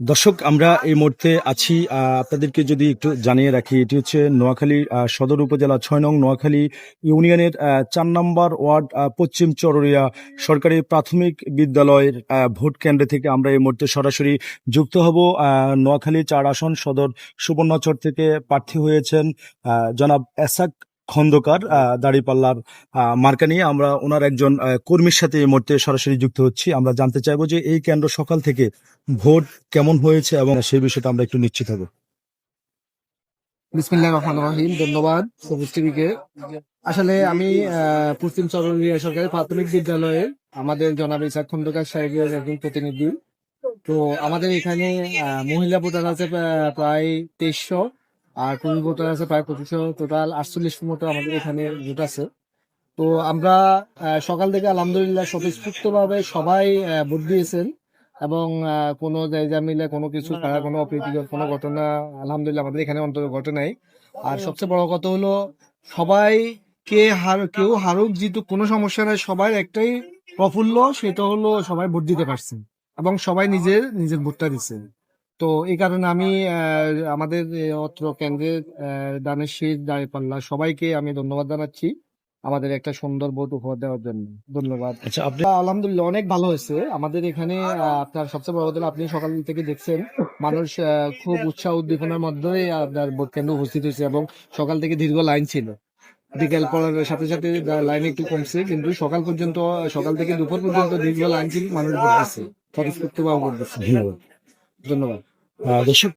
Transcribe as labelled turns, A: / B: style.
A: দর্শক, আমরা এই মুহূর্তে আছি, আপনাদেরকে যদি একটু জানিয়ে রাখি, এটি হচ্ছে নোয়াখালী সদর উপজেলা ৬ নং নোয়াখালী ইউনিয়নের ৪ নম্বর ওয়ার্ড পশ্চিম চররিয়া সরকারি প্রাথমিক বিদ্যালয়ের ভোট কেন্দ্র থেকে আমরা এই মুহূর্তে সরাসরি যুক্ত হব। নোয়াখালী ৪ আসন সদর সুবর্ণচর থেকে প্রার্থী হয়েছেন জনাব এসাক খন্দকার, দাঁড়িপাল্লার মার্কা নিয়ে আমরা ওনার একজন কর্মীর সাথে এই মুহূর্তে সরাসরি যুক্ত হচ্ছি। আমরা জানতে চাইবো যে এই কেন্দ্র সকাল থেকে ভোট কেমন হয়েছে এবং সেই বিষয়টা আমরা একটু নিশ্চিত হব।
B: বিসমিল্লাহির রহমানির রহিম। ধন্যবাদ সবুজ টিভিকে। আসলে আমি পশ্চিম চররিয়া সরকারি প্রাথমিক বিদ্যালয়ে আমাদের জনাব ইসাক খন্দকার সাহেবের একজন প্রতিনিধি। তো আমাদের এখানে মহিলা ভোটার আছে প্রায় 2300, আর পুরুষ ভোটার আছে প্রায় 2500, টোটাল 48 মতো আমাদের এখানে ভোট আছে। তো আমরা সকাল থেকে আলহামদুলিল্লাহ স্বতঃস্ফূর্তভাবে সবাই ভোট দিয়েছেন, এবং কোনো জায়গা মিলে কোনো কিছু ছাড়া, কোনো অপ্রীতিকর কোনো ঘটনা আলহামদুলিল্লাহ আমাদের এখানে অন্তত ঘটে নাই। আর সবচেয়ে বড় কথা হলো, সবাই কেউ হারুক জিতুক কোনো সমস্যা নাই, সবাই একটাই প্রফুল্ল, সেটা হলো সবাই ভোট দিতে পারছেন এবং সবাই নিজের নিজের ভোটটা দিচ্ছেন। তো এই কারণে আমি আমাদের অত্র কেন্দ্রের দানের শীষ দাঁড়িপাল্লা সবাইকে আমি ধন্যবাদ জানাচ্ছি আমাদের একটা সুন্দর ভোট উপহার দেওয়ার জন্য। ধন্যবাদ।
A: আচ্ছা, আপনি
B: আলহামদুলিল্লাহ অনেক ভালো হয়েছে আমাদের এখানে। আপনার সবচেয়ে বড় কথা হলো, আপনি সকাল থেকে দেখছেন মানুষ খুব উৎসাহ উদ্দীপনার মধ্যে আপনার ভোট কেন্দ্রে উপস্থিত হয়েছে, এবং সকাল থেকে দীর্ঘ লাইন ছিল। বিকেল পড়ার সাথে সাথে লাইন একটু কমছে, কিন্তু সকাল থেকে দুপুর পর্যন্ত দীর্ঘ লাইন ছিল, মানুষ ভোট দিচ্ছে, স্বতঃস্ফূর্তভাবে ভোট দিচ্ছে। ধন্যবাদ।
A: দর্শক,